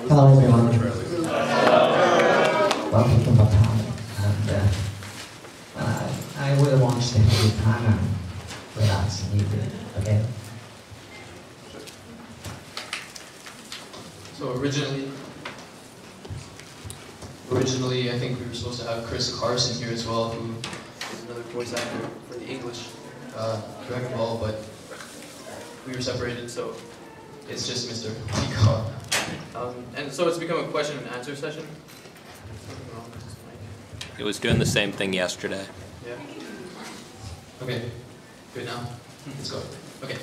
Hello everyone. Welcome to Batam. And I will launch the good time and relax a little bit. Okay? So originally, I think we were supposed to have Chris Carson here as well, who is another voice actor for the English Dragon Ball, but we were separated, so it's just Mr. Horikawa. And so it's become a question and answer session. It was doing the same thing yesterday. Yeah. Okay. Good now. Let's go. Okay.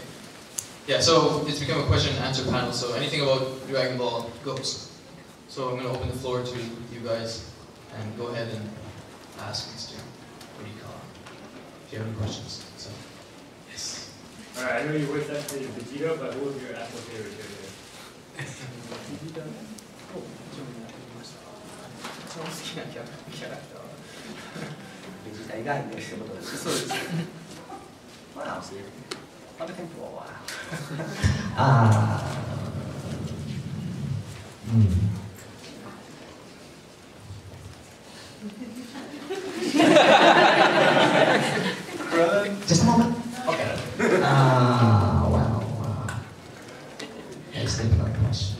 Yeah. So it's become a question and answer panel. So anything about Dragon Ball goes. So I'm going to open the floor to you guys and go ahead and ask Mr. Horikawa if you have any questions. So yes. All right. I know you voice acted Vegeta, but who was your actual favorite character? 一番好きなキャラクターはベジータ以外でってことです。そうです。まあ、食べてみよう。Just a moment. Okay. Well, let's think about the question.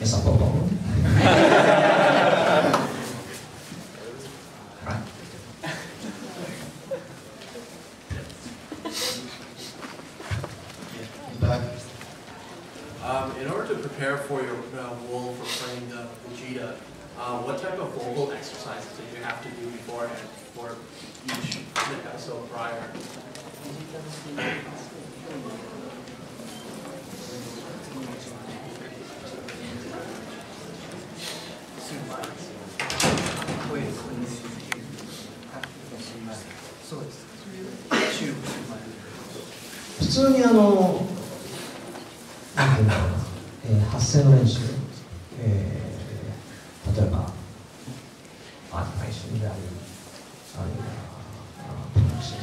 Yes, I'll go. Right. Back. In order to prepare for your role for playing Vegeta, what type of vocal exercises did you have to do beforehand for each episode prior?発声の練習、例えばアーティファイションであるいはプロダクショ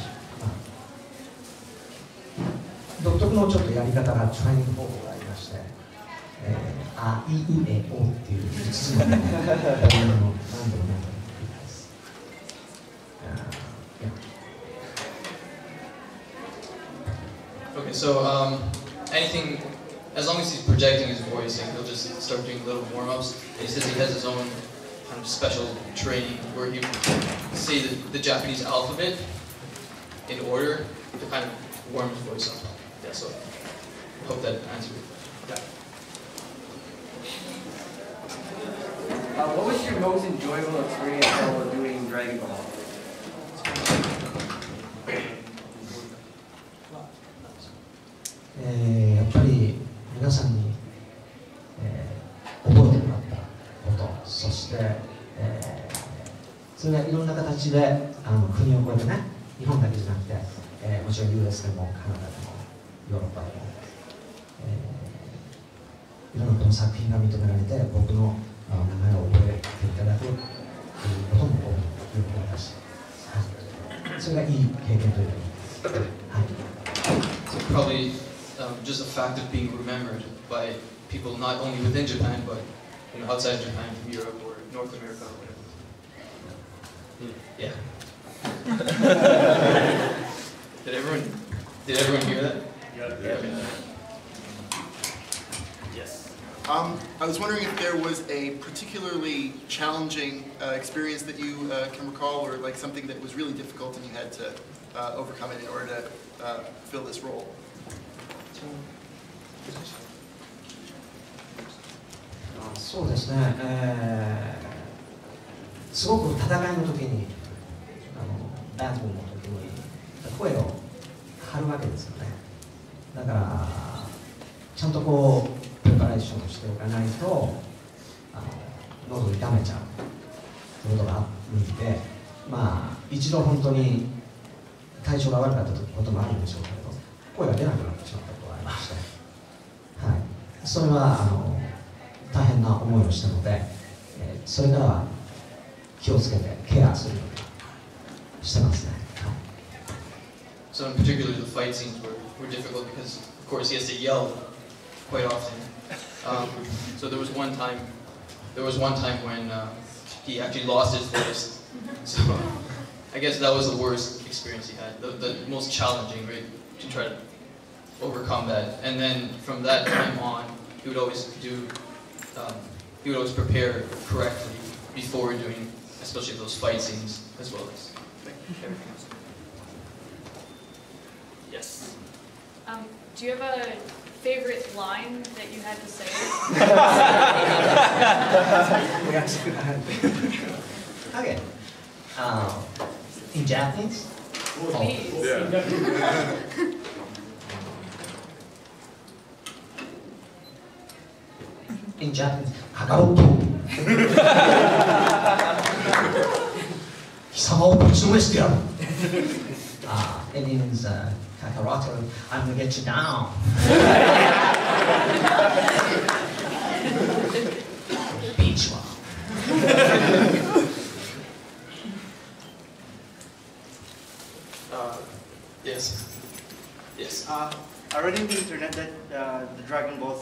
ン独特のちょっとやり方がトレーニング方法がありまして、あいうえおっていう5つの何度も繰り返す。Okay, so anything, as long as he's projecting his voice, he'll just start doing little warm-ups. And he says he has his own kind of special training where he will say the Japanese alphabet in order to kind of warm his voice up. Yeah, so I hope that answered it. Yeah. What was your most enjoyable experience while doing Dragon Ball? Yeah. やっぱり皆さんに、覚えてもらったこと、そして、それがいろんな形で国を越えてね、日本だけじゃなくて、もちろん US でもカナダでもヨーロッパでも、いろんなこの作品が認められて僕の名前を覚えていただくということも喜びだし、それがいい経験というか、はい。So probably just the fact of being remembered by people not only within Japan but outside Japan, from Europe or North America or whatever. Yeah. Did everyone hear that? Yeah. Yes. I was wondering if there was a particularly challenging experience that you can recall, or like something that was really difficult and you had to overcome it in order to fill this role. そうですね、すごく戦いの時にバトルの時に声を張るわけですよね。だからちゃんとこうプレパレーションをしておかないと喉を痛めちゃうということがあるんで、まあ一度本当に体調が悪かったこともあるんでしょうけれど、声が出なくなってしまったことがありまして、はい、それは大変な思いをしたので、それからは気をつけてケアするようにしてますね。So in particular, the fight scenes were difficult because, of course, he has to yell quite often. So there was one time when he actually lost his voice. So I guess that was the worst experience he had, the most challenging, right, to try to overcome that. And then from that time on, he would always prepare correctly before doing, especially those fight scenes, as well as everything else. Yes. Do you have a favorite line that you had to say? Okay. In Japanese? Please. In Japanese, Kakaroto. 貴様をぶちのめしてやる。It means Kakaroto, I'm gonna get you down. Beach one. Yes. Yes. I read in the internet that the Dragon Ball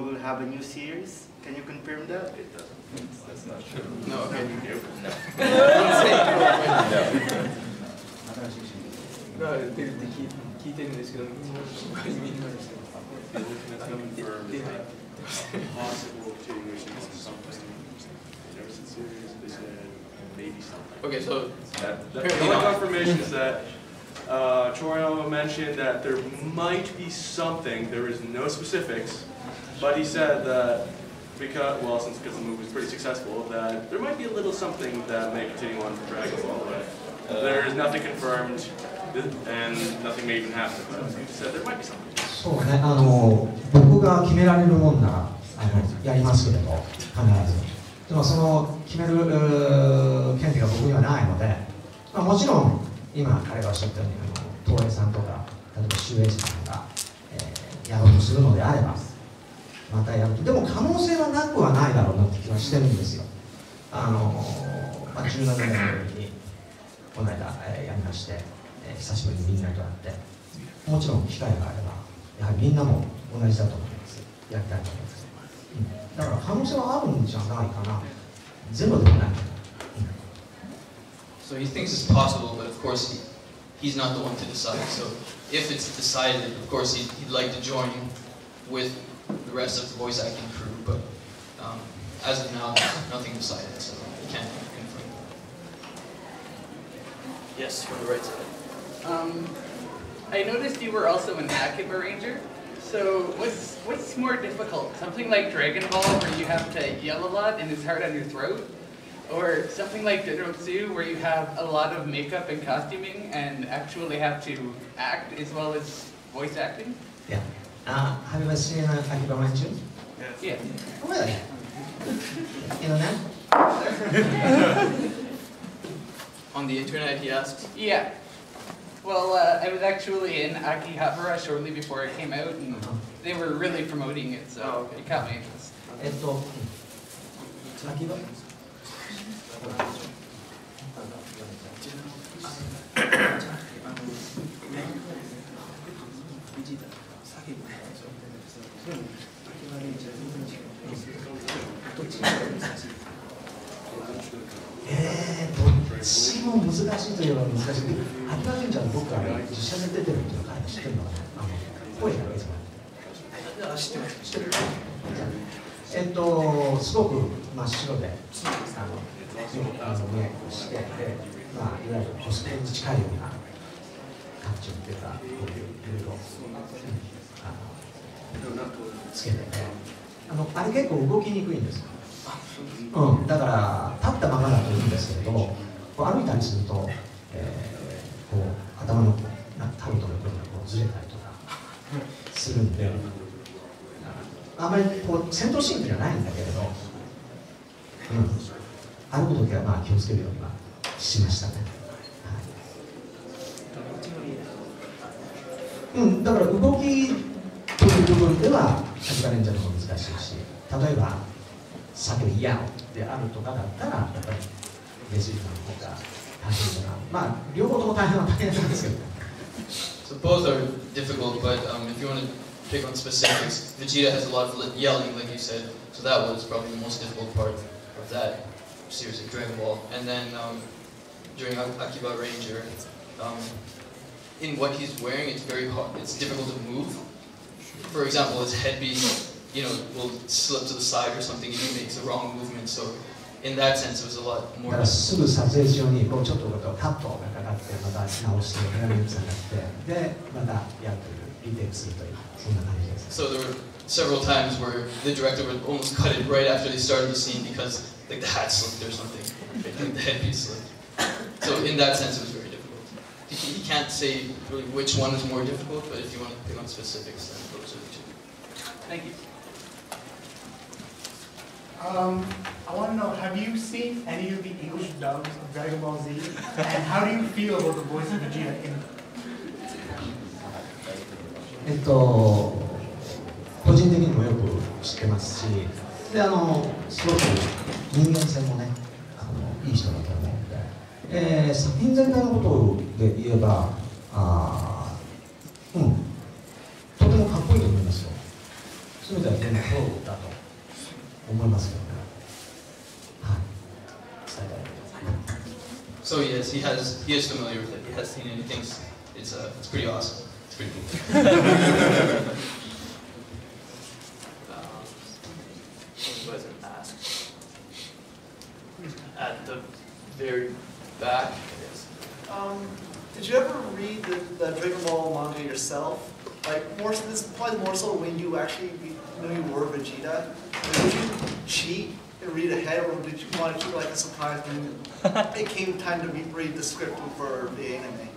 will have a new series. Can you confirm that? It doesn't. That's not true. No, okay. No. No, 聞いてるんですけど、みんな Possible continuation of something. Never said series, they said maybe something. Okay, so The only confirmation is that Chorino mentioned that there might be something, there is no specifics, but he said that because the movie was pretty successful, that there might be a little something that may continue on for Dragon Ball, but there is nothing confirmed, and nothing may even happen, but he said there might be something. そうね、僕が決められるもんならやりますけれど、必ず。でもその決める権利が僕にはないので、もちろん今彼がおっしゃったように東映さんとか例えば集英社さんが、やろうとするのであればまたやると。でも可能性はなくはないだろうなって気はしてるんですよ。17年にこの間、やりまして、久しぶりにみんなと会って、もちろん機会があればやはりみんなも同じだと思います。やりたいと思います。だから可能性はあるんじゃないかな。ゼロでもない。So he thinks it's possible, but of course he's not the one to decide. So if it's decided, of course he'd like to join with the rest of the voice acting crew, but as of now, nothing decided, so he can't confirm. Yes, from the right side. I noticed you were also an Akibaranger. So what's more difficult? Something like Dragon Ball where you have to yell a lot and it's hard on your throat? Or something like Dorotsu where you have a lot of makeup and costuming and actually have to act as well as voice acting? Yeah. Have you ever seen Akibaranger? Yeah. Oh, really? You know that? On the internet, he asks? Yeah. Well, I was actually in Akihabara shortly before it came out, and they were really promoting it, so it caught my interest. Akibaranger どっちも難しいといえば難しいけど、アキバレンジャーの僕が実写で出てるっていうのは知ってるのかね。声だけですか。知ってます。知ってる。すごく真っ白で、メイクして、いわゆるコスプレに近いような感じっていうか、こういういろいろつけてて、あれ結構動きにくいんですよ。だから立ったままだといいんですけれど、こう歩いたりすると、こう頭のタルトの部分がこうずれたりとかするんで、あまりこう戦闘シーンじゃないんだけれど、歩くときはまあ気をつけるようにはしましたね。だから動きという部分ではアキバレンジャーの方が難しいし、例えば叫びやであるとかだったらやっぱりベジータの方が大変だな。まあ両方とも大変は大変なんですけどね。So both are difficult, but if you want to pick on specifics, Vegeta has a lot of yelling, like you said, so that was probably the most difficult part of that series of Dragon Ball. And then during Akibaranger, in what he's wearing, it's very hard. It's difficult to move. For example, his headpiece, will slip to the side or something if he makes a wrong movement. So in that sense, it was a lot だ more. からすぐ撮影中にこうちょっとカットがかかってまた直してヘアメイクさんがってでまたやるというリテイクするというそんな感じです。 So there were several times where the director would almost cut it right after they started the scene because like the hat slipped or something, like the headpiece slipped. So in that sense, it was very difficult. He can't say really which one is more difficult, but if you want to pick on specifics, then those are the two. Thank you. I want to know, have you seen any of the English dubs of Dragon Ball Z? And how do you feel about the voice of Vegeta in them? 個人的にもよく知ってますし、ですごく人間性もね、いい人だと思うので、作品全体のことで言えば、とてもかっこいいと思いますよ。そういう意味ではそうだと思いますけどね。はい。伝えたいと思います。 So yes, he is familiar with it. He has seen it. He thinks it's pretty awesome. It's pretty cool. Wasn't asked. At the very back, Did you ever read the Dragon Ball manga yourself? Like this is probably more so when you actually knew you were Vegeta. Did you cheat and read ahead, or did you want to keep like a surprise when it came time to read the script for the anime?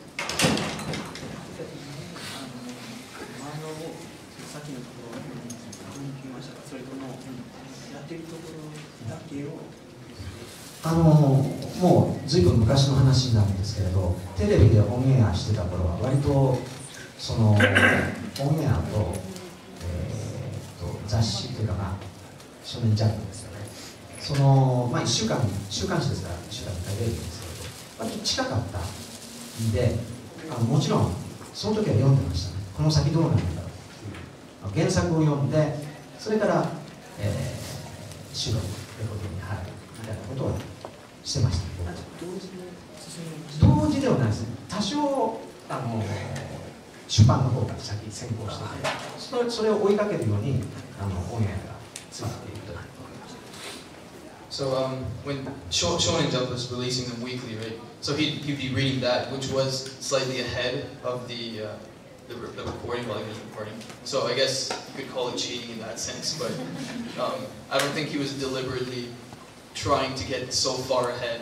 もうずいぶん昔の話になるんですけれど、テレビでオンエアしてた頃は割とそのオンエアと、雑誌というか、少年ジャンプですよね。1週間週刊誌ですから1週間に1回出るんですけど、割と近かったんで、もちろんその時は読んでましたね。この先どうなるんだろう。原作を読んで、それから、収録レコードに入るみたいなことをしてました。同時ではないですね。多少出版の方が先行してて、それを追いかけるようにオンエアがつながっていると思います。 So when Shonen Jump was releasing them weekly, right? So he'd be reading that, which was slightly ahead of the recording while he was recording. So I guess you could call it cheating in that sense, but I don't think he was deliberately trying to get so far ahead,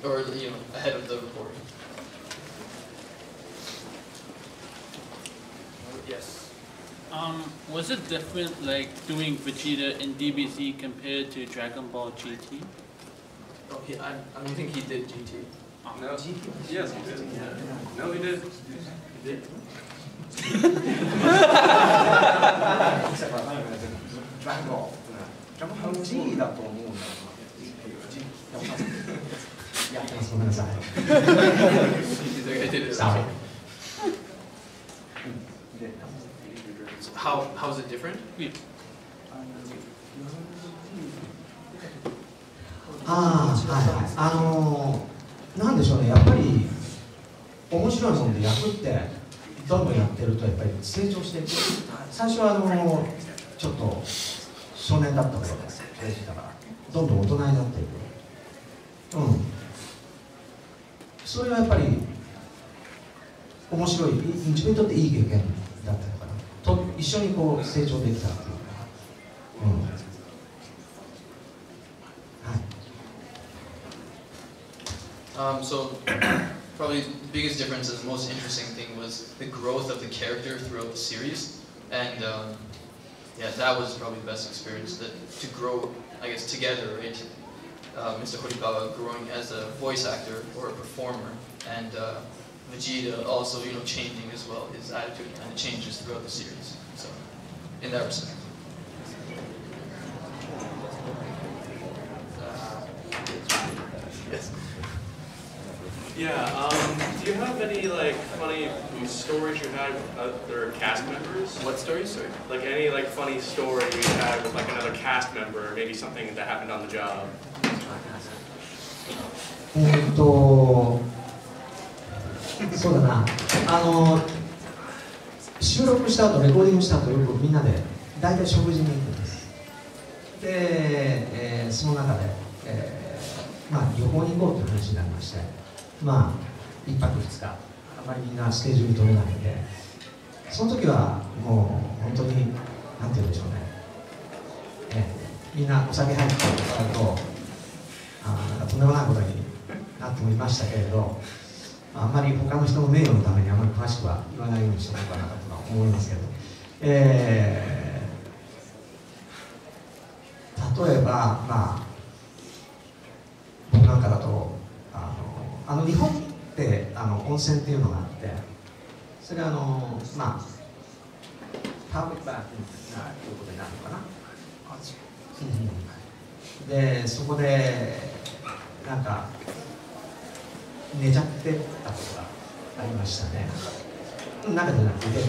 or ahead of the recording. yes. Was it different, like doing Vegeta in DBZ compared to Dragon Ball GT? Oh, I don't think he did GT. No. Yes, he did. No, he did. He did. Dragon Ball G だと思うんだやってます。ごめんなさい。Sorry. How is it different? なんでしょうね、やっぱり面白いもので役ってどんどんやってるとやっぱり成長していく。最初はちょっと少年だった頃ですだからどんどん大人になっていく。それはやっぱり面白い、自分にとっていい経験だったのかなと、一緒にこう成長できたっていうか。So probably the biggest difference and the most interesting thing was the growth of the character throughout the series, and yeah, that was probably the best experience, to grow, I guess, together, right? Mr. Horikawa growing as a voice actor or a performer, and Vegeta also, changing as well. His attitude kind of changes throughout the series. So, in that respect. Yeah, do you have any like funny stories you had with other cast members? What stories, sorry? Like any like funny story you had with like another cast member, maybe something that happened on the job? そうだな、収録した後レコーディングした後よくみんなで大体食事に行くんです。で、その中で、まあ、旅行に行こうという話になりまして、まあ、1泊2日あまりみんなスケジュール取れないんで、その時はもう本当になんて言うんでしょうね、みんなお酒入ってもらうとなんかとんでもないことになってもいましたけれど、あんまり他の人の名誉のためにあまり詳しくは言わないようにしておこうかなと思いますけど、例えば、まあ、僕なんかだと日本って温泉っていうのがあって、それがまあパブリックバーということになるのかな。でそこでなんか寝ちゃってたことがありましたね。中じゃなくて出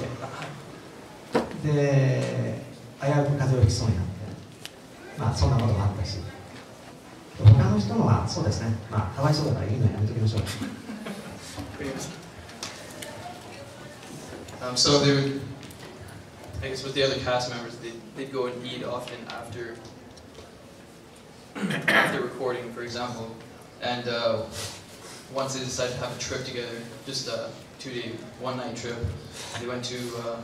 てで危うく風邪をひきそうになって、まあそんなこともあったし、他の人のはそうですね、まあかわいそうだから言うのやめときましょう。So they would, I guess with the other cast members, they'd go and eat often after recording, for example, and once they decided to have a trip together, just a 2-day, 1-night trip, they went to a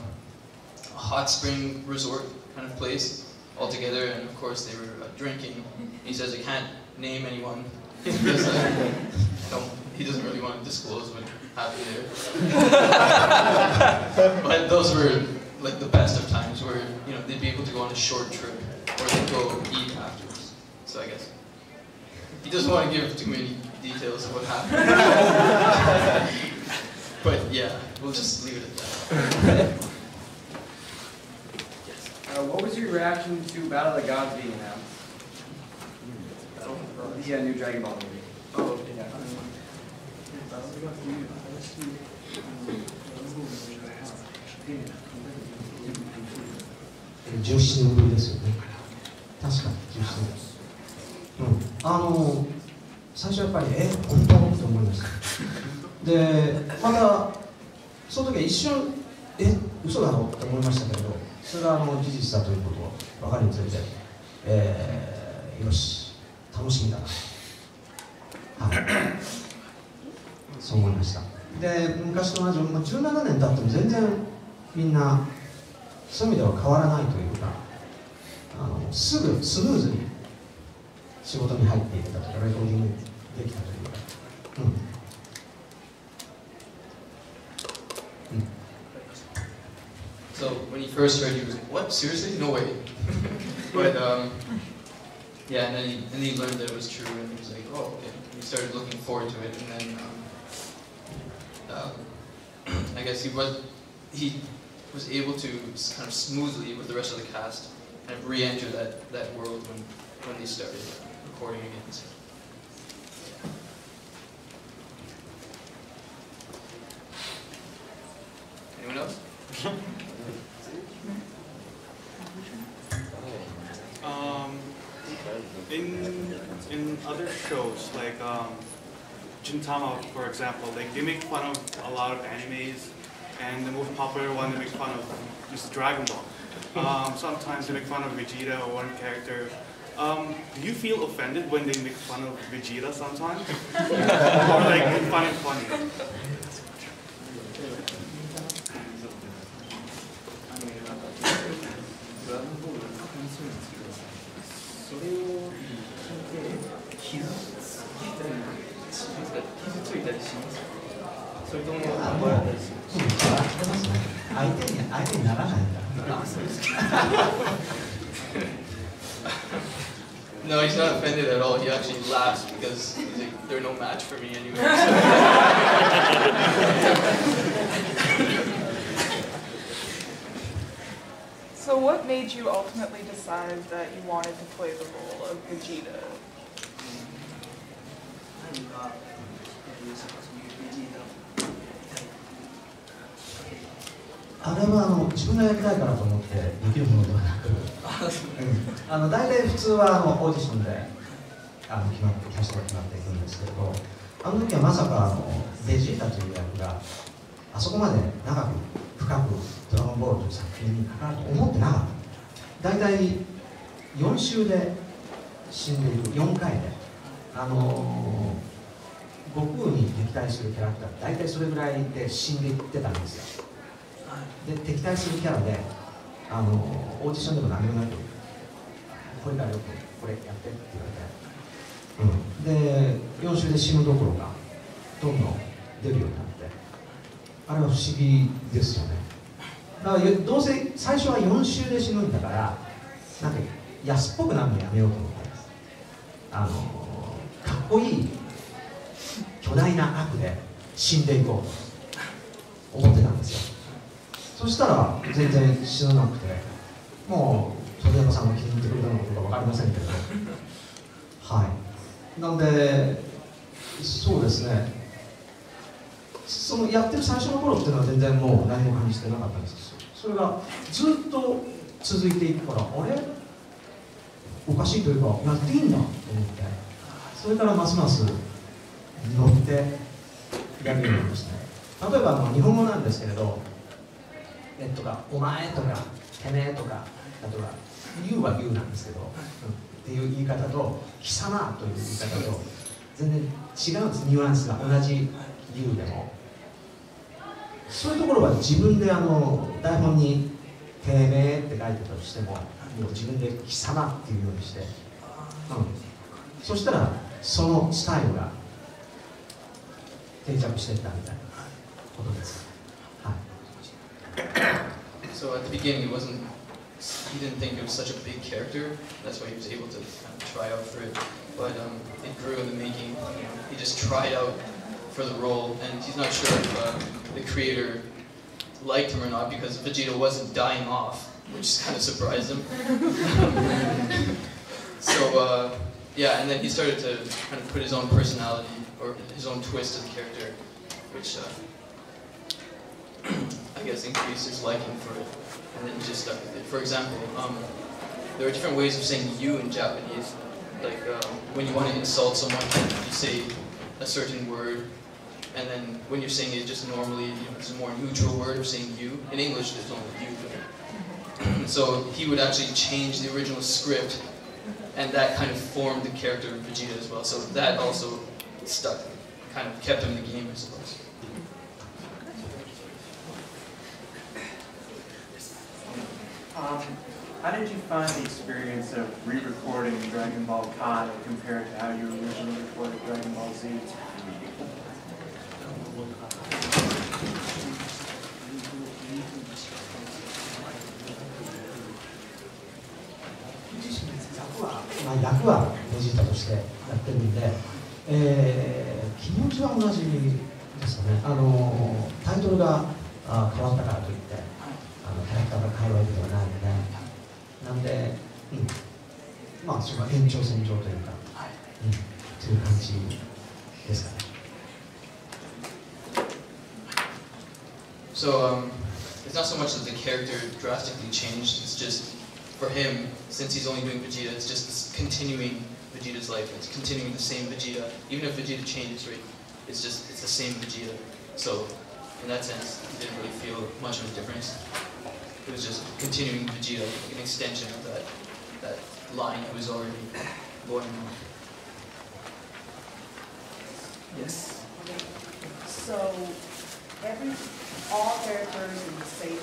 hot spring resort kind of place all together, and of course they were drinking. He says he can't name anyone because he doesn't really want to disclose what happened there. But those were like the best of times where they'd be able to go on a short trip or they'd go eat afterwards. So I guess he doesn't want to give too many details of what happened. But yeah, we'll just leave it at that. What was your reaction to Battle of the Gods being announced? The new Dragon Ball movie. Oh, yeah. 17年ぶりですよね。確かに17年。最初やっぱり本当と思いました。で、またその時は一瞬嘘だろうって思いましたけど、それが事実だということを分かるにつれて、よし楽しみだな、はい、そう思いました。で、昔と同じ17年経っても全然みんなそういう意味では変わらないというか、すぐスムーズに仕事に入っていけたとか、レコーディングできたというか、So when he first heard, he was like, "What? Seriously? No way!" But yeah, and then he learned that it was true, and he was like, "Oh, okay." He started looking forward to it, and then I guess he was able to kind of smoothly with the rest of the cast kind of re-enter that world when they started recording again. So, yeah. Anyone else? In other shows like Gintama, for example, like they make fun of a lot of animes, and the most popular one they make fun of is Dragon Ball. Sometimes they make fun of Vegeta or one character. Do you feel offended when they make fun of Vegeta sometimes? Or like you find it funny? No, he's not offended at all. He actually laughs because he's like, they're no match for me anyway. So what made you ultimately decide that you wanted to play the role of Vegeta? あれは自分がやりたいからと思ってできるものではなく、大体普通はオーディションで決まってキャストが決まっていくんですけど、あの時はまさかベジータという役があそこまで長く深くドラゴンボールという作品に関わると思ってなかった。大体4週で死んでいく、4回で悟空に敵対するキャラクター大体それぐらいで死んでいってたんですよ。で敵対するキャラでオーディションでも何もなくこれからよくこれやってって言われて、で4週で死ぬどころかどんどん出るようになって、あれは不思議ですよね。だからどうせ最初は4週で死ぬんだからなんか安っぽくなるのやめようと思ったんです。かっこいい巨大な悪で死んでいこうと思ってたんですよ。そしたら全然死ななくて、もう鳥山さんが気に入ってくれたのかどうか分かりませんけど、はい。なんでそうですね、そのやってる最初の頃っていうのは全然もう何も感じてなかったんです。それがずっと続いていくから、あれおかしいというかやっていいんだと思って、それからますます乗ってやるようになりましたね。例えば日本語なんですけれど、お前とかてめえとか、あとは言うは言うなんですけど、っていう言い方と貴様という言い方と全然違うんです。ニュアンスが同じ言うでも、そういうところは自分で台本にてめえって書いてたとしても、もう自分で貴様っていうようにして、そしたらそのスタイルが定着していったみたいなことです。So at the beginning, he didn't think it was such a big character. That's why he was able to kind of try out for it. But it grew in the making. He just tried out for the role, and he's not sure if the creator liked him or not, because Vegeta wasn't dying off, which kind of surprised him. So yeah, and then he started to kind of put his own personality or his own twist to the character, which I guess increased his liking for it, and then he just stuck with it. For example, there are different ways of saying "you" in Japanese. Like when you want to insult someone, you say a certain word, and then when you're saying it just normally, it's a more neutral word of saying "you." In English, there's only "you." So he would actually change the original script, and that kind of formed the character of Vegeta as well. So that also stuck, kind of kept him in the game, I suppose. How did you find the experience of re-recording Dragon Ball Kai compared to how you originally recorded Dragon Ball Z?役はベジータとしてやってるんで、気持ちは同じですかね。タイトルが変わったからといってキャラクターが変わるわけではないので、なんで、まあそれは延長線上というか、という感じですかね。So it's not so much that the character drastically changed. It's just for him, since he's only doing Vegeta, it's just continuing Vegeta's life. It's continuing the same Vegeta. Even if Vegeta changes, right? It's the same Vegeta. So in that sense, he didn't really feel much of a difference. It was just continuing Vegeta, an extension of that line that was already going on. Yes. So all characters in the same,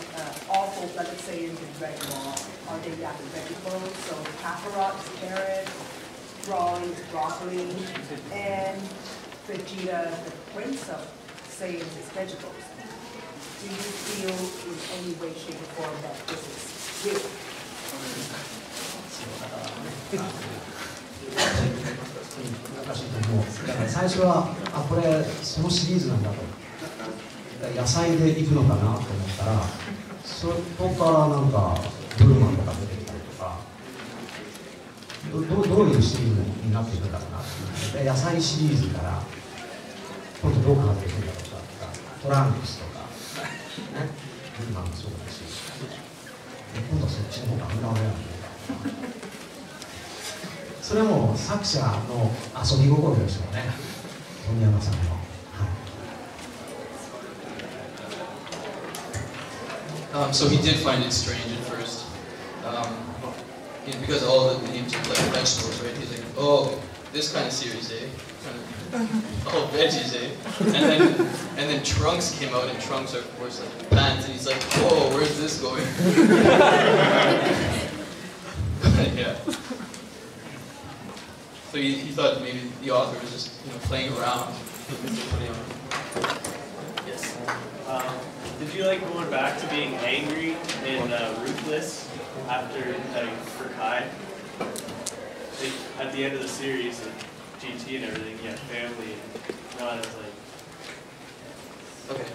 all full-blooded Saiyans in Dragon Ball are they got the vegetables? So Kakarot is carrot, Broly is broccoli, and Vegeta, the prince of Saiyans, is vegetables. Do you feel in any way, shape, or form that this is real? 難しいと思う。だから最初はこれそのシリーズなんだと、野菜でいくのかなと思ったら、そこからなんかブルマンとか出てきたりとか、どういうシリーズになっていくんだろうなっていうので、野菜シリーズから今度どう変わっていくんだろうかとか、トランクスとか、ね、今もそうだし、今度はそっちの方が危ないわけなんだ。それはもう作者の遊び心でしょうね、富山さんの。So he did find it strange at first, because all the names are like vegetables, right? He's like, oh, this kind of series, eh? Oh, veggies, eh? And then Trunks came out, and Trunks are of course like pants, and he's like, whoa, where's this going? Yeah. So he thought maybe the author was just playing around. Yes. Did you like going back to being angry in Ruthless after for Kai? Like, at the end of the series, and GT and everything, you had family, and now it's like. Okay.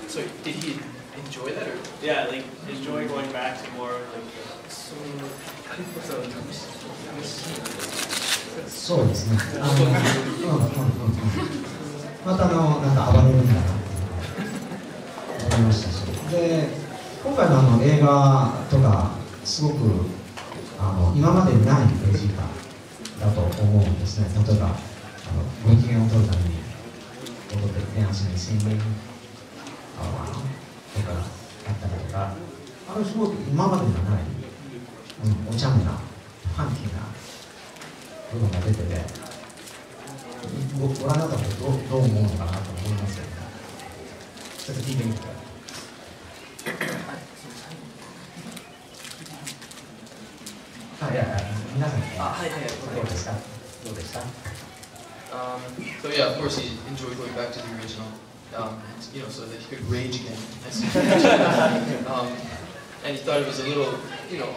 So did he enjoy that, or? Yeah, like enjoy going back to more like. そうですね。またなんか暴れるんだなって思いましたし、で今回の映画とかすごく今までにないベジータだと思うんですね。例えばご機嫌を取るために踊ってるダンスにシングルとかあったりとか、すごく今までにはない、お茶目なファンキーな部分が出てて、ご覧になったらどう思うのかなと思いますよね。ちょっと聞いてみてください。So yeah, of course he enjoyed going back to the original, so that he could rage again. And he thought it was a little,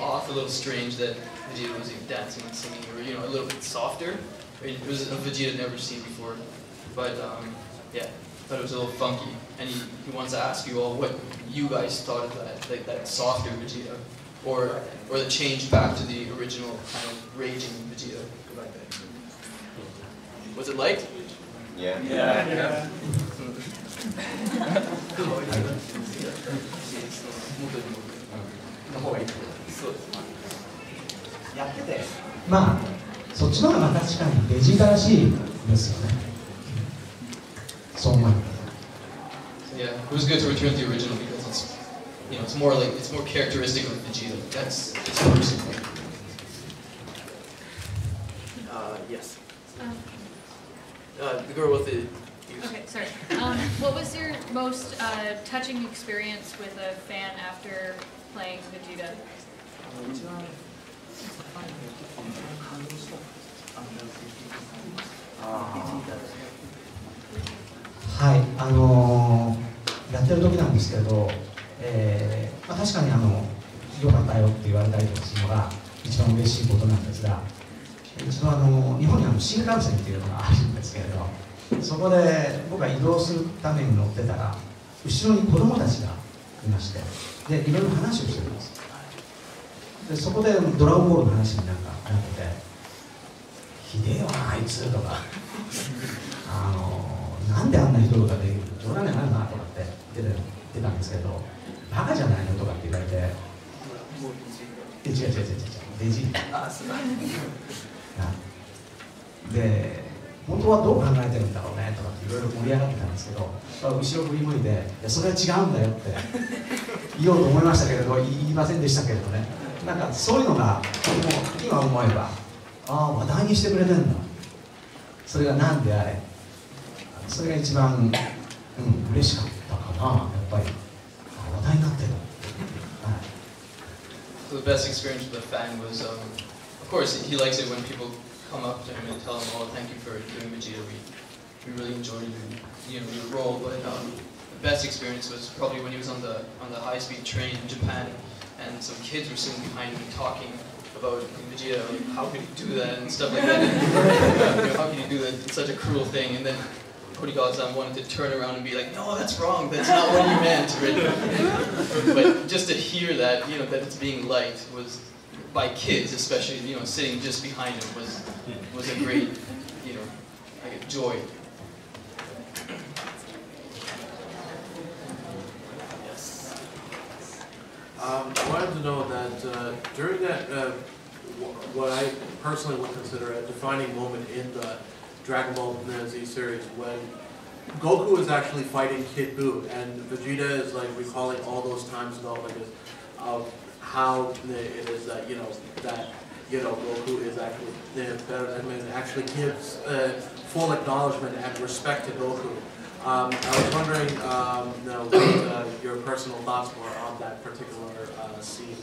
off, a little strange that Vegeta was dancing and singing, or a little bit softer. It was a Vegeta never seen before, but yeah, thought it was a little funky. And he wants to ask you all what you guys thought of that, like that softer Vegeta, or the change back to the original kind of raging Vegeta. Was it liked? Yeah. Yeah. やってて、まあそっちの方が確かにベジータらしいですよね。そう思います。Yeah, it was good to return to the original because it's more characteristic of Vegeta. That's his person. Yes. The girl with the. Okay, sorry. What was your most touching experience with a fan after playing Vegeta? Hi, やってる時なんですけれど、確かに良かったよって言われたりとかするのが一番嬉しいことなんですが、一度日本に新幹線っていうのがあるんですけれど、そこで僕が移動するために乗ってたら後ろに子供たちがいまして、でいろいろ話をしてるんです。でそこでドラゴンボールの話になんかなってて、ひでえよなあいつとかなんであんなひどいことができる、冗談じゃないなとかって出たんですけど、バカじゃないのとかって言われて、違うベジータで、本当はどう考えてるんだろうねとかっていろいろ盛り上がってたんですけど、後ろ振り向いて、いやそれは違うんだよって言おうと思いましたけれど、言いませんでしたけれどね、なんかそういうのが今思えば、話題にしてくれてんだ、それが何であれ、それが一番、嬉しかったかな、やっぱり話題になってる。So the best experience with a fan was, of course, he likes it when people come up to him and tell him, "Oh, thank you for doing Vegeta. We really enjoyed your role." But the best experience was probably when he was on the high-speed train in Japan, and some kids were sitting behind him talking about Vegeta, like, how could you do that and stuff like that. And, how can you do that? It's such a cruel thing. And then Horikawa-san wanted to turn around and be like, no, that's wrong. That's not what you meant. Right? But just to hear that, that it's being liked was, by kids especially, sitting just behind him was a great, like a joy. I wanted to know that during that, what I personally would consider a defining moment in the Dragon Ball Z series, when Goku is actually fighting Kid Buu, and Vegeta is like recalling all those times ago, like how it is that Goku is actually better, actually gives full acknowledgement and respect to Goku. I was wondering what your personal thoughts were on that particular scene.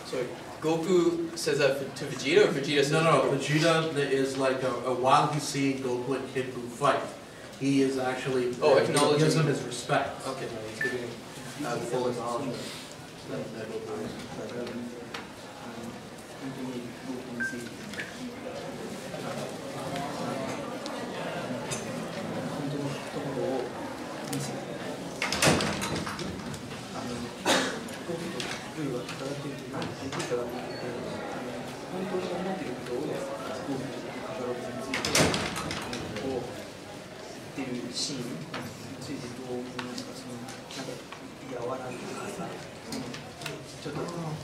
So Goku says that to Vegeta, or Vegeta says No, Vegeta is like, while he's seeing Goku and Kid Buu fight, he is actually, acknowledging, gives him his respect. Okay. He's giving full acknowledgement.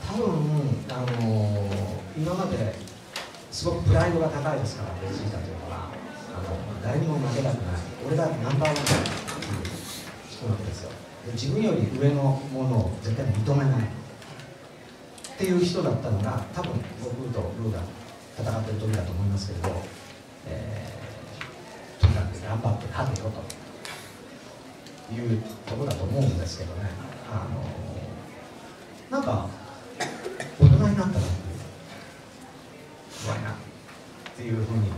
多分今まですごくプライドが高いですから、ベジータというのは誰にも負けたくない、俺がナンバーワンだという人なんですよ。で、自分より上のものを絶対認めないっていう人だったのが、多分悟空とルーが戦ってる時だと思いますけれど、とにかく頑張って勝てよというところだと思うんですけどね。なんか大人になったなっていう、怖いなっていうふうに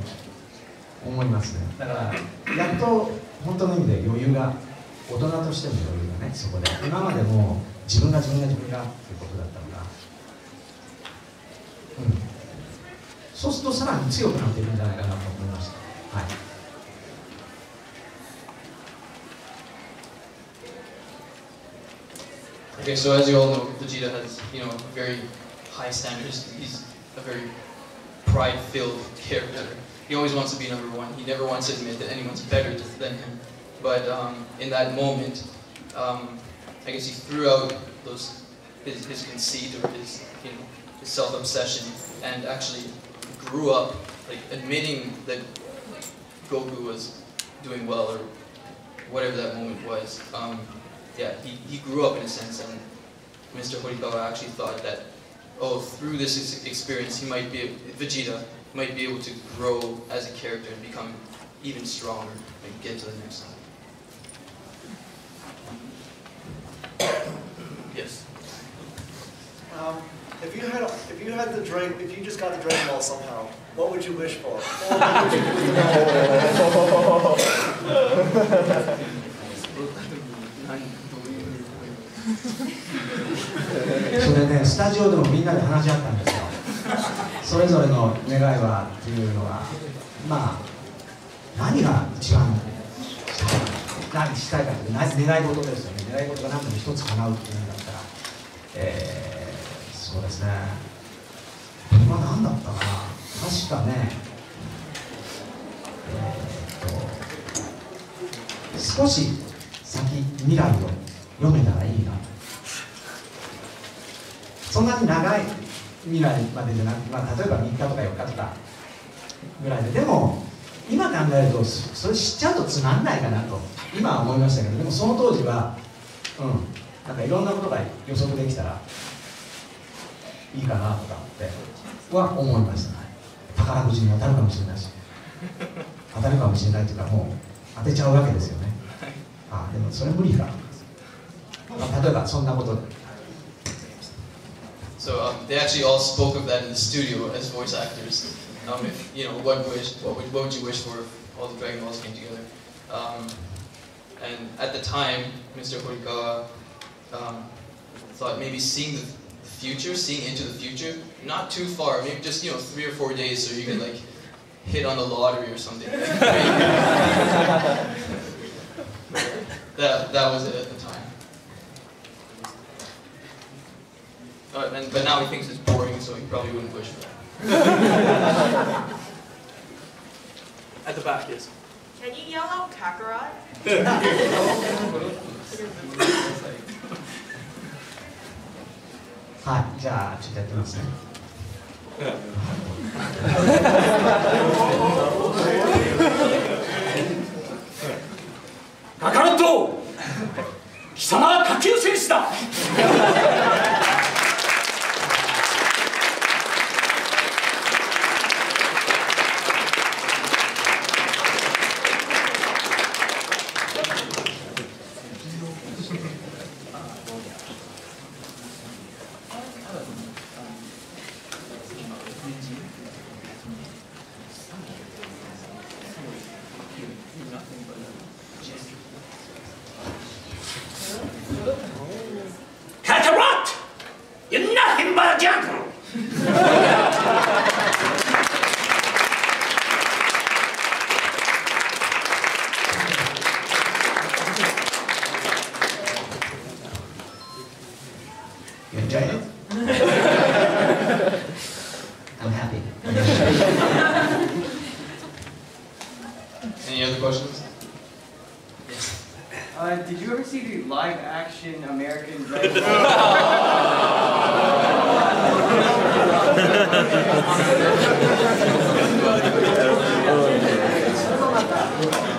思いますね。だからやっと本当の意味で余裕が、大人としての余裕がね、そこで今までも自分がっていうことだったのが、そうするとさらに強くなっていくんじゃないかなと思いました。はい。Okay, so as you all know, Vegeta has, very high standards. He's a very pride-filled character. He always wants to be number one. He never wants to admit that anyone's better than him. But in that moment, I guess he threw out his conceit or his self-obsession, and actually grew up like admitting that Goku was doing well, or whatever that moment was. He grew up in a sense, and Mr. Horikawa actually thought that, through this experience, Vegeta might be able to grow as a character and become even stronger and get to the next level. Yes. If you just got the Dragon Ball somehow, what would you wish for? What would you それね、スタジオでもみんなで話し合ったんですよ。それぞれの願いはっていうのは、何が一番したいかという願い事ですよね。願い事が何でも一つ叶うっていうんだったら、そうですね。僕は何だったかな。確かね、少し先未来を読めたらいいな。そんなに長い未来までじゃなくて、例えば3日とか4日とかぐらいで、でも今考えるとそれ知っちゃうとつまんないかなと今は思いましたけど、でもその当時はなんかいろんなことが予測できたらいいかなとかっては思いましたね。宝くじに当たるかもしれないし、当たるかもしれないというか、もう当てちゃうわけですよね。でもそれ無理か。例えばそんなことで So they actually all spoke of that in the studio as voice actors. If you know, what would you wish for if all the Dragon Balls came together? And at the time, Mr. Horikawa thought maybe seeing the future, seeing into the future, not too far, maybe just 3 or 4 days, so you could like hit on the lottery or something. That was it at the time. But now he thinks it's boring, so he probably wouldn't wish for that. At the back, yes. Can you yell out Kakarot? はい、じゃあちょっとやってみますね。カカロット、貴様は下級戦士だ。Kakarot! You're nothing but a jungle! You enjoyed it? I'm happy. Any other questions? Did you ever see the live-action American Dragon Ball?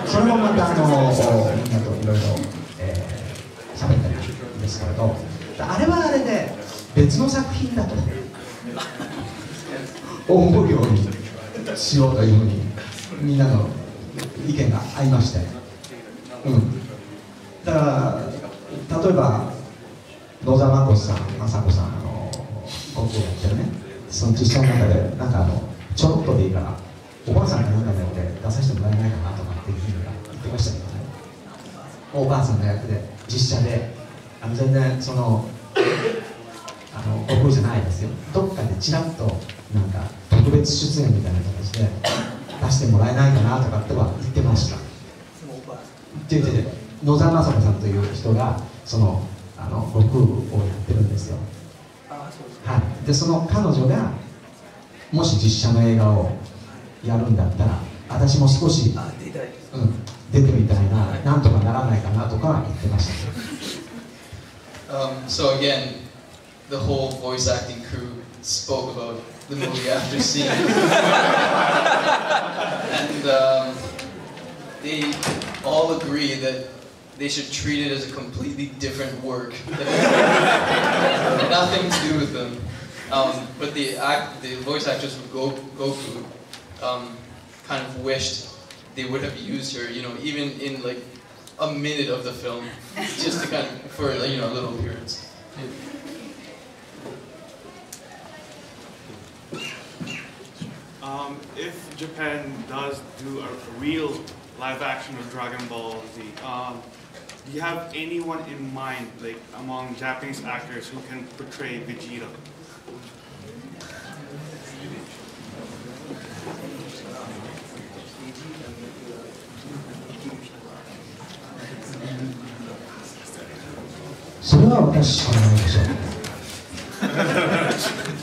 それもまたみんなといろいろ喋ったりですけれど、あれはあれで別の作品だと思うようにしようというふうにみんなの意見が合いまして、だから例えば野沢雅子さん、雅子さんゴクをやってるね、その実写の中でなんかちょろっとでいいからおばあさんがなんかの役で出させてもらえないかなとかっていうふうに言ってましたけどね。おばあさんの役で実写で全然そのゴクじゃないですよ、どっかでちらっとなんか特別出演みたいな形で出してもらえないかなとかっては言ってました。野沢雅子さんという人がそのゴクをやってるんですよ。はい、でその彼女がもし実写の映画をやるんだったら私も少し、出てみたいな、なんとかならないかなとか言ってました。So again, the whole voice acting crew spoke about the movie after seeing it. And they all agree that they should treat it as a completely different work. Nothing to do with them. But the voice actress for Goku kind of wished they would have used her, even in like a minute of the film, just to kind of, for a little appearance. If Japan does do a real live action of Dragon Ball Z, do you have anyone in mind, like among Japanese actors, who can portray Vegeta?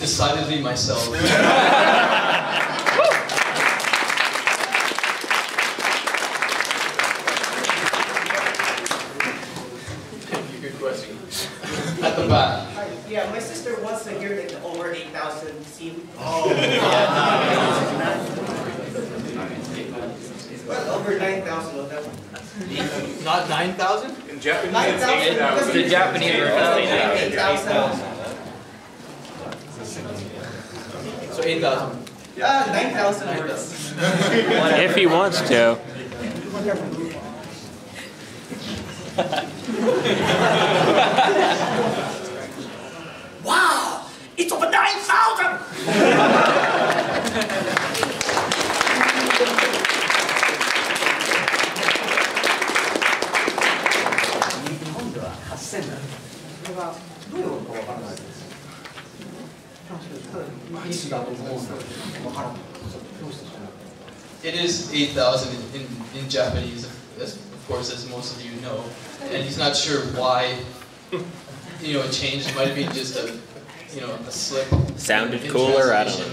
Decidedly myself. Good question. At the back. Yeah, my sister wants to hear the over 8,000 scene. Oh. Well, over 9,000 of them. Not 9,000? In Japanese, it's 8,000. The Japanese are 8,000. So 8,000. 9,000 words. If he wants to. Wow! It's 本では8000なんです。これがどういうことかわからないです。いつだと思うんだけど、わからない。どうしてしまう。It is 8,000 in Japanese, of course, as most of you know, and he's not sure why, it changed. It might have been just a slip. Sounded cooler, I don't know.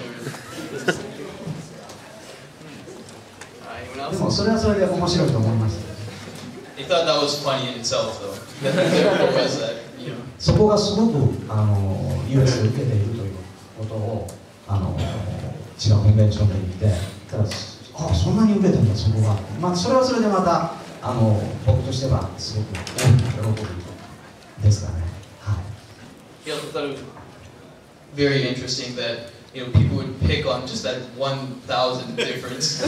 Anyone else? でもそれはそれで面白いと思います。He thought that was funny in itself, though. There was that, そこがすごくUS で受けているということを違うコンベンションで言って、ただそんなに受けてるんだそこが。まあそれはそれでまた僕としてはすごく大きな喜びですかね。はい。He also thought it was very interesting that people would pick on just that 1,000 difference.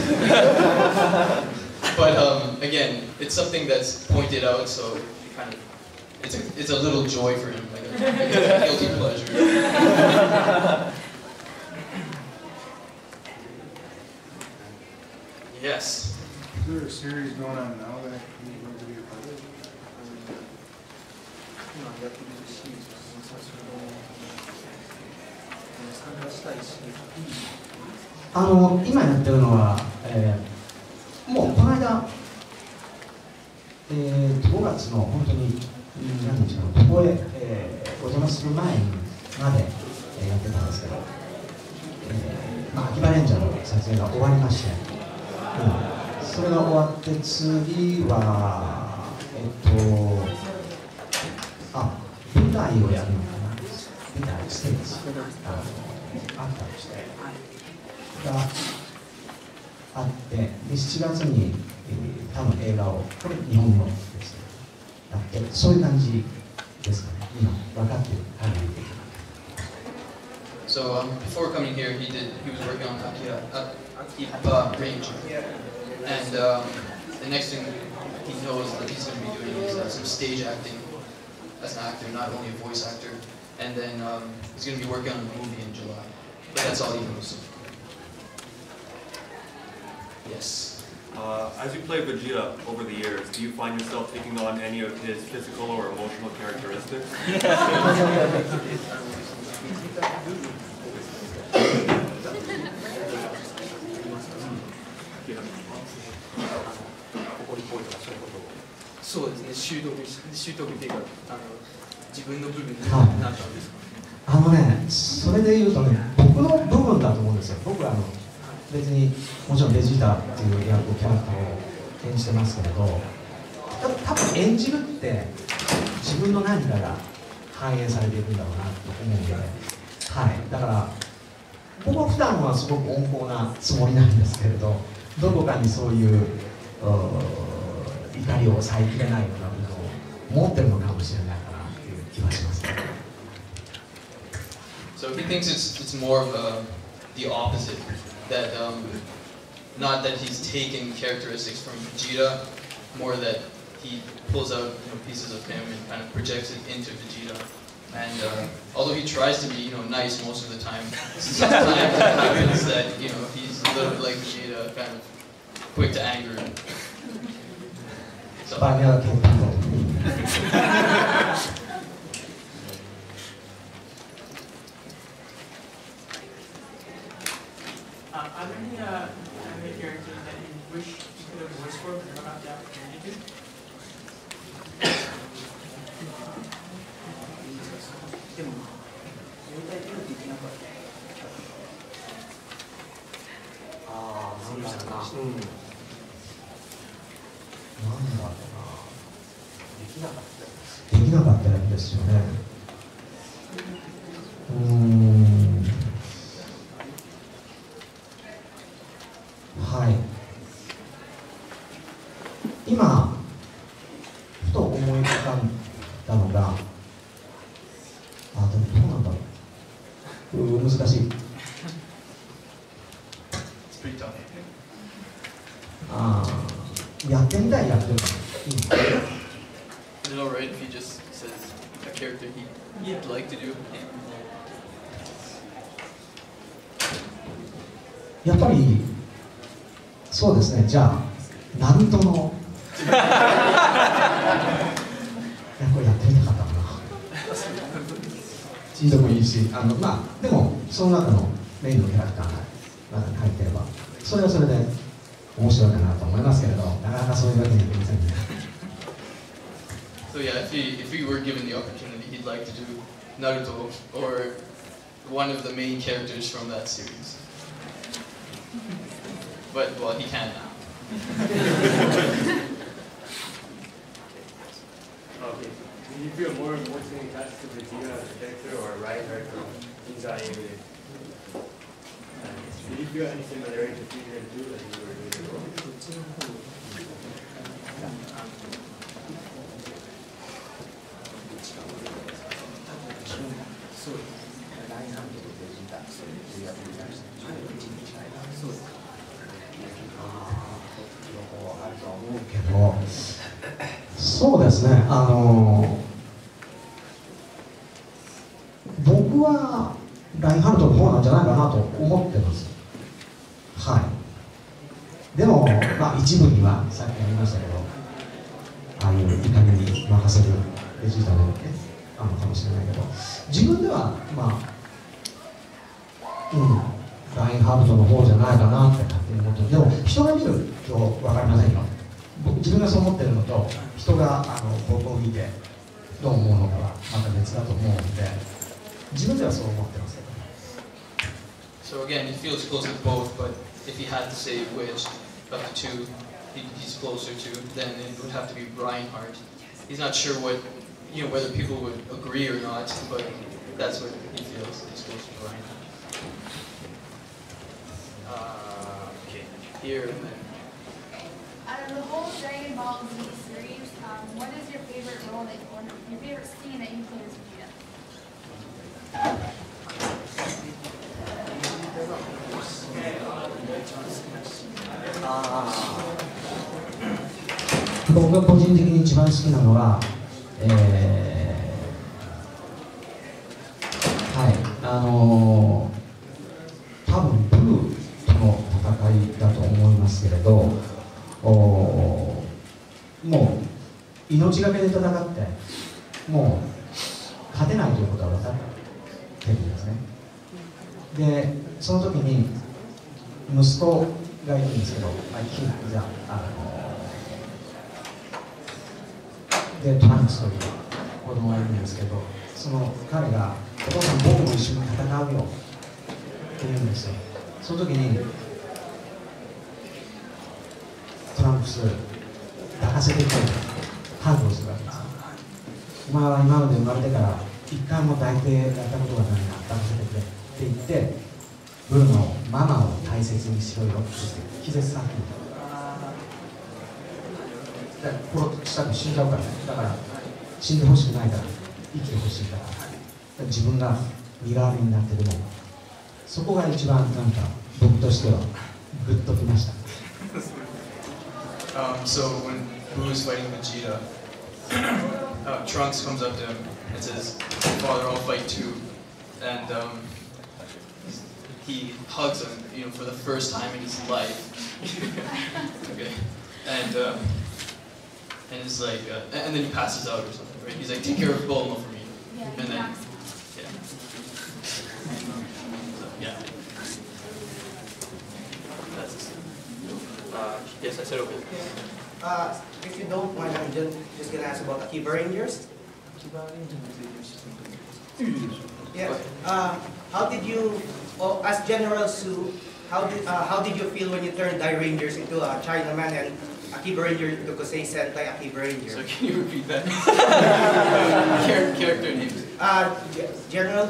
But again, it's something that's pointed out, so kind of it's a little joy for him, like a guilty pleasure. Yes. Is there a series going on now that you want to be a part of? 今やってるのは、もうこの間、5月の本当に何日かのここへ、お邪魔する前にまで、やってたんですけど、秋葉レンジャーの撮影が終わりまして、それが終わって次は舞台をやるのかな、舞台ステージあったりしてがあって、で7月に、多分映画をこれ日本のですねやって、そういう感じですかね、今分かっている限りで。So before coming here, he was working on Akibaranger, and the next thing he knows that he's going to be doing is some stage acting as an actor, not only a voice actor, and then he's going to be working on a movie in July. But that's all he knows. Yes. As you play Vegeta over the years, do you find yourself taking on any of his physical or emotional characteristics? そうですね、習得っていうか、自分の部分になったんですか。それで言うとね、僕の部分だと思うんですよ。僕は別にもちろんベジータっていう役キャラクターを演じてますけれど、多分演じるって自分の何かが反映されていくんだろうなと思うんで、はい、だから僕は普段はすごく温厚なつもりなんですけれど、どこかにそういう怒りを抑えきれないような部分を持ってるのかもしれないかなという気はします。So he thinks it's more of the opposite, that not that he's taken characteristics from Vegeta, more that he pulls out pieces of him and kind of projects it into Vegeta. And although he tries to be nice most of the time, sometimes it happens that he's a little bit like Vegeta, kind of quick to anger. So. Are there any anime characters that you wish you could have voiced for but never got the opportunity to? でも、やりたいけどできなかった。なんだろうな。なんだろうな。できなかったんですよね。はい。今ふと思い浮かんだのが、でもどうなんだろう。難しい。やってみたいやってるの。Is it alright if he just says a character he'd like to do? やっぱりそうですね。じゃあナルトのいやこれやってみたかったかな。チートもいいし、まあでもその中のメインのキャラクターが中に入ってればそれはそれで面白いかなと思いますけれど、なかなかそういうわけにはいきませんね。So yeah, if he were given the opportunity, he'd like to do Naruto or one of the main characters from that series. But well, he can now. Okay. Do you feel more emotionally attached to Vegeta as a character or Reinhardt from Inside? Do you feel any similarity between them two as you were doing the role? そうですね。ラインハンドとベジータ、そういうやつに対して、そうです。両方あると思うけど、そうですね。僕はラインハンドの方なんじゃないかなと思ってます。はい。でも、まあ一部にはさっき言いましたけど、ああいういい加減に任せるベジータのね。かもしれないけど、自分ではまあ、ラインハルトの方じゃないかなって勝手に思ってる。でも人が見ると分かりませんよ。自分がそう思ってるのと人が僕を見てどう思うのかはまた別だと思うので、自分ではそう思ってますけど。So again, he feels close to both, but if he had to say which of the two he's closer to, then it would have to be Reinhardt. He's not sure whether people would agree or not, but that's what he feels. He's close to Reinhardt. Okay, here and then. Out of the whole Dragon Ball Z series, what is your favorite role or your favorite scene that you played as Vegeta? 僕が個人的に一番好きなのは、多分ブルーとの戦いだと思いますけれど、もう命がけで戦ってもう勝てないということは分かってるんですね。でその時に息子がいるんですけど、でトランクスという子供がいるんですけど、その彼が「お父さん僕も一緒に戦うよ」って言うんですよ。その時にトランクス抱かせてくれとハグをするわけです。お前は今まで生まれてから一回も抱いてやったことがないな、抱かせてくれって言ってブルのママを大切にしろよって気絶させて殺したら死んじゃうからね。だから死んでほしくないから生きてほしいから、自分が身代わりになってでも、そこが一番なんか僕としてはグッときました。So when Boo is fighting Vegeta, Trunks comes up to him and says, "Father, I'll fight too," and he hugs him, for the first time in his life. Okay, and it's like, and then he passes out or something, right? He's like, "Take care of Bulma for me," and then, yeah. That's yes, I said okay. If you don't mind, I'm just gonna ask about Akibarangers. Yes. How did you, as General Su, how did you feel when you turned Die Rangers into Chinaman and Akibaranger into Gosei Sentai Akibaranger? So can you repeat that? Character names. General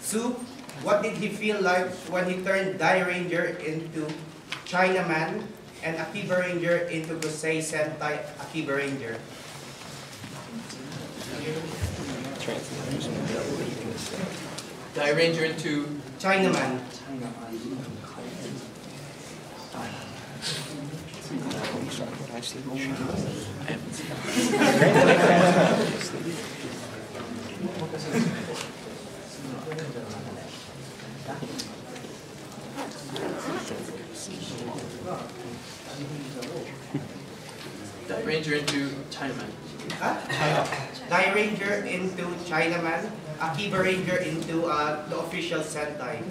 Su, what did he feel like when he turned Die Ranger into Chinaman and Akibaranger into Gosei Sentai Akibaranger? Die Ranger into Chinaman. Ranger into Chinaman. Ranger into Chinaman. Akibaranger into the official Sentai.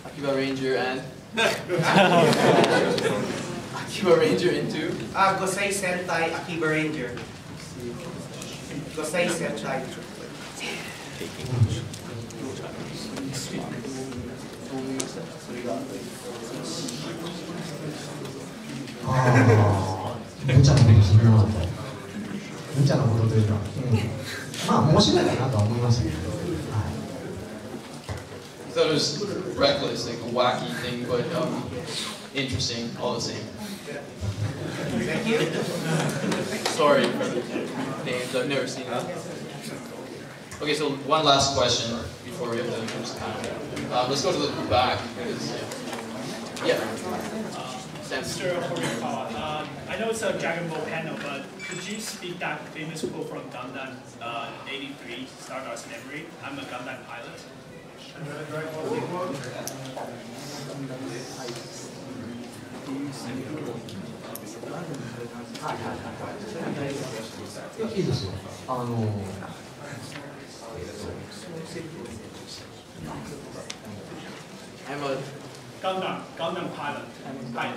Akibaranger and Akibaranger into Gosei Sentai Akibaranger. Gosei Sentai. 無茶なことするなと。無茶なことというか、まあ面白いかなとは思いましたけど。I thought it was reckless, like a wacky thing, but interesting all the same. Thank you. Sorry for the names, I've never seen that. Okay, so one last question before we have to finish the panel. Let's go to the back. Because, yeah. Mr. Horikawa, I know it's a Dragon Ball panel, but could you speak that famous quote from Gundam 83, Stardust Memory? I'm a Gundam pilot. I'm a Gundam pilot.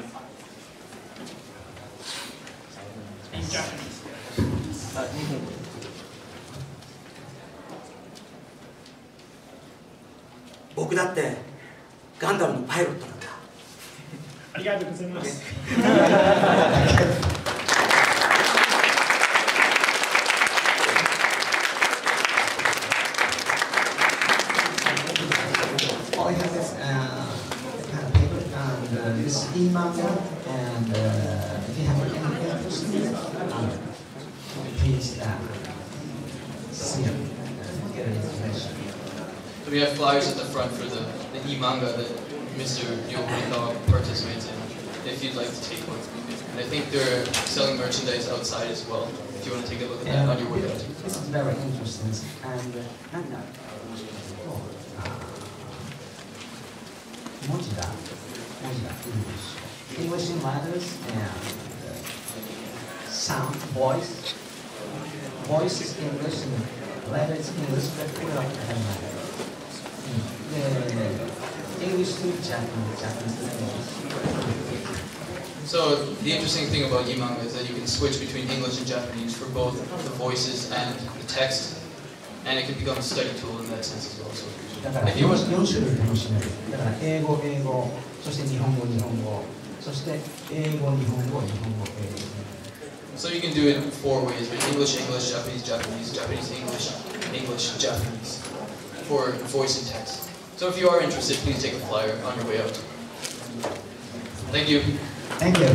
In Japanese. 僕だってガンダムのパイロットなんだ。ありがとうございます。I have this kind of paper and this manga, and if you have any interest in it, please see it and get information. So we have flyers at the front for the e-manga that Mr. Ryo Horikawa participates in, if you'd like to take one. And I think they're selling merchandise outside as well, if you want to take a look at that on your way out. This is very interesting, and English letters and sound, voice is English and letter is English, but we don't have English to Japanese, Japanese to English. So the interesting thing about e-manga is that you can switch between English and Japanese for both the voices and the text, and it can become a study tool in that sense as well. So だから 4種類楽しめる。だから英語、そして日本語、そして英語、日本語、英語。So you can do it 4 ways: English, English, Japanese, Japanese, Japanese, English, English, Japanese, for voice and text. So if you are interested, please take a flyer on your way out. Thank you. Thank you.